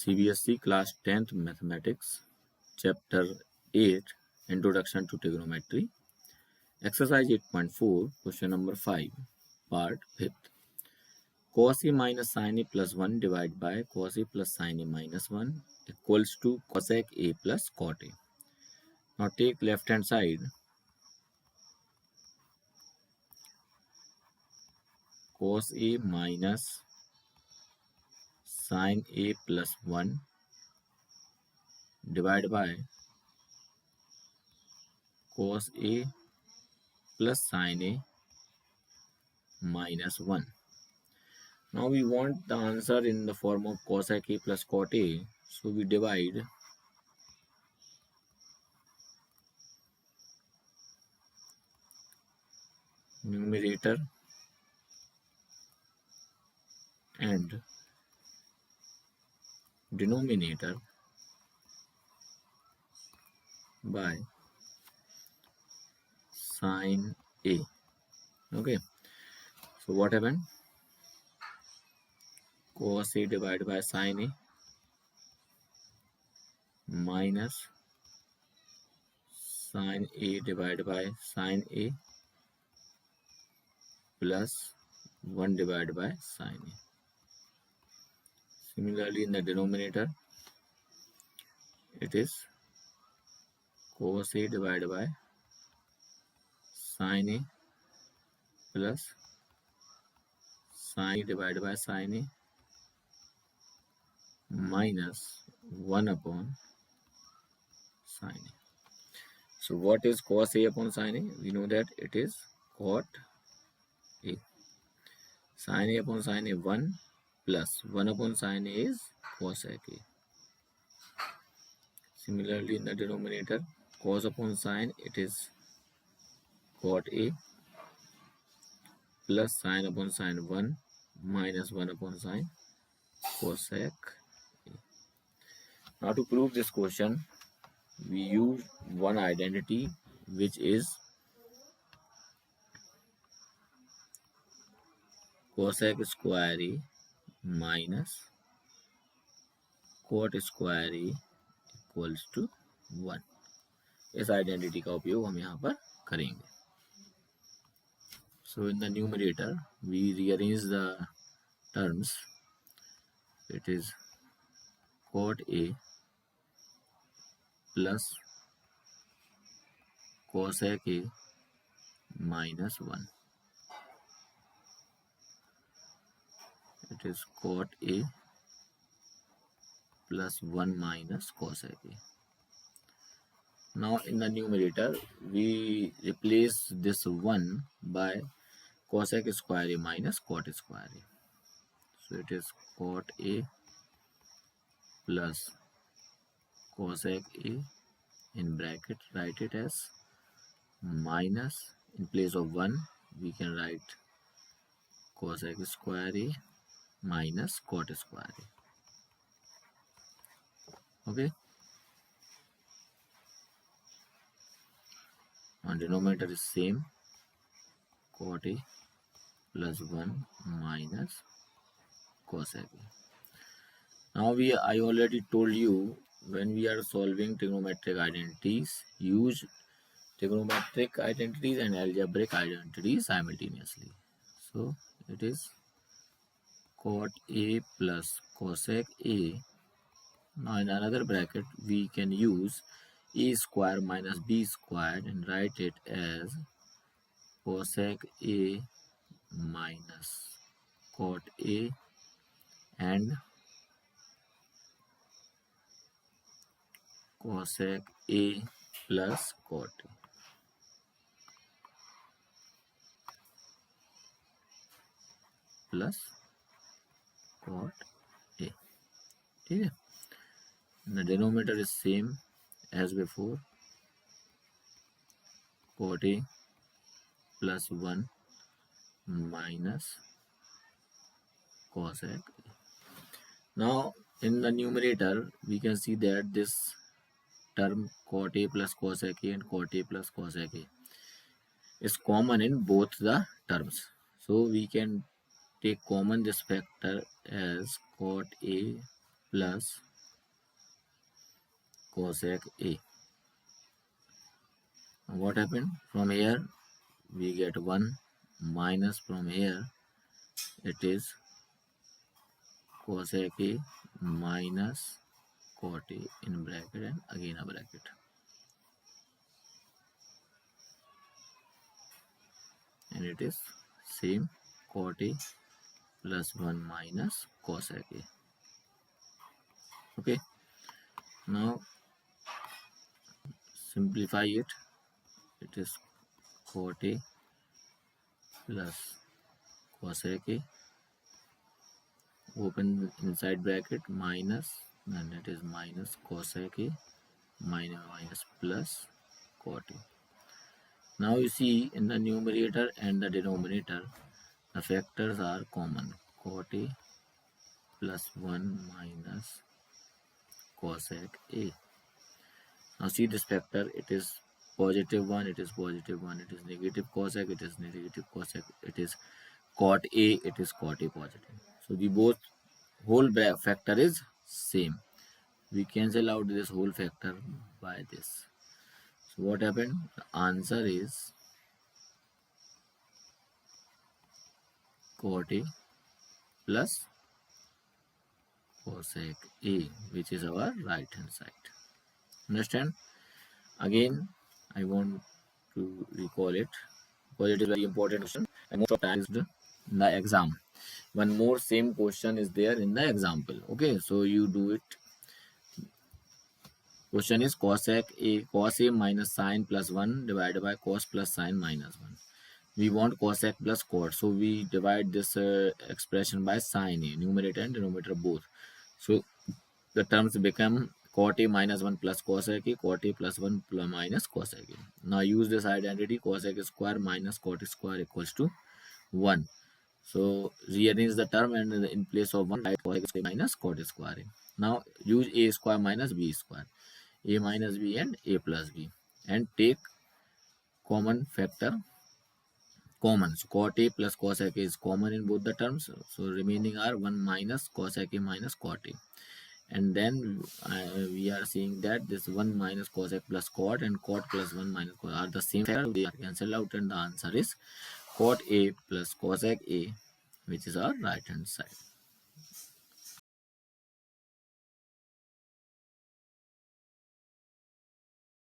Cbse Class 10th Mathematics, Chapter 8, Introduction to Trigonometry, Exercise 8.4, Question number 5, Part 5th. Cos A minus sin A plus 1 divided by cos A plus sin A minus 1 equals to cosec A plus cot A. Now take left hand side. Cos A minus sin A plus 1 divided by cos A plus sin A minus 1. Now we want the answer in the form of cosec A plus cot A. So we divide numerator and denominator by sin A. Okay. So what happened? Cos A divided by sin A minus sin A divided by sin A plus 1 divided by sin A. Similarly, in the denominator, it is cos A divided by sin A plus sin A divided by sin A minus 1 upon sin A. So what is cos A upon sin A? We know that it is cot A. Sin A upon sin A 1 plus 1 upon sin A is cosec A. Similarly, in the denominator, cos upon sin, it is cot A plus sin upon sin 1 minus 1 upon sin cosec A. Now to prove this question, we use one identity, which is cosec square A minus cot square A equals to 1. इस identity का उपयोग हम यहाँ पर करेंगे. So in the numerator, we rearrange the terms. It is cot A plus cosec A minus 1. It is cot A plus 1 minus cosec A. Now in the numerator, we replace this 1 by cosec square A minus cot square A. So it is cot A plus cosec A, in bracket write it as minus, in place of 1 we can write cosec square A minus cot square A. Okay. And denominator is same, cot A plus 1 minus cosec A. Now I already told you, when we are solving trigonometric identities, use trigonometric identities and algebraic identities simultaneously. So it is cot A plus cosec A. Now in another bracket we can use A square minus B squared and write it as cosec A minus cot A and cosec A plus cot A. Plus cot A. Okay. The denominator is same as before, cot A plus 1 minus cosec A. Now in the numerator, we can see that this term cot A plus cosec A and cot A plus cosec A is common in both the terms. So we can take common this factor as cot A plus cosec A. What happened? From here we get 1 minus from here it is cosec A minus cot A in bracket and again a bracket. And it is same cot A plus 1 minus cosec A. Okay. Now simplify it. It is cot A plus cosec A, open inside bracket, minus, and it is minus cosec A minus plus cot A. Now you see in the numerator and the denominator the factors are common, cot A plus 1 minus cosec A. Now see this factor, it is positive 1, it is positive 1, it is negative cosec, it is negative cosec, it is cot A, it is cot A positive. So the both whole factor is same. We cancel out this whole factor by this. So what happened? The answer is cot A plus cosec A, which is our right hand side. Understand? Again, I want to recall it because it is very important question and most of the time is in the exam. One more same question is there in the example. Okay, so you do it. Question is cos A minus sine plus 1 divided by cos plus sine minus 1. We want cosec plus cot, so we divide this expression by sine A, numerator and denominator both. So the terms become cot A minus 1 plus cosec A, cot A plus 1 plus minus cosec A. Now use this identity, cosec square minus cot square equals to 1. So rearrange the term and in place of 1 write cosec square minus cot square A. Now use A square minus B square, A minus B and A plus B, and take common factor common. So cot A plus cosec A is common in both the terms. So remaining are 1 minus cosec A minus cot A. And then we are seeing that this 1 minus cosec plus cot and cot plus 1 minus cot are the same factor. They are cancelled out and the answer is cot A plus cosec A, which is our right hand side.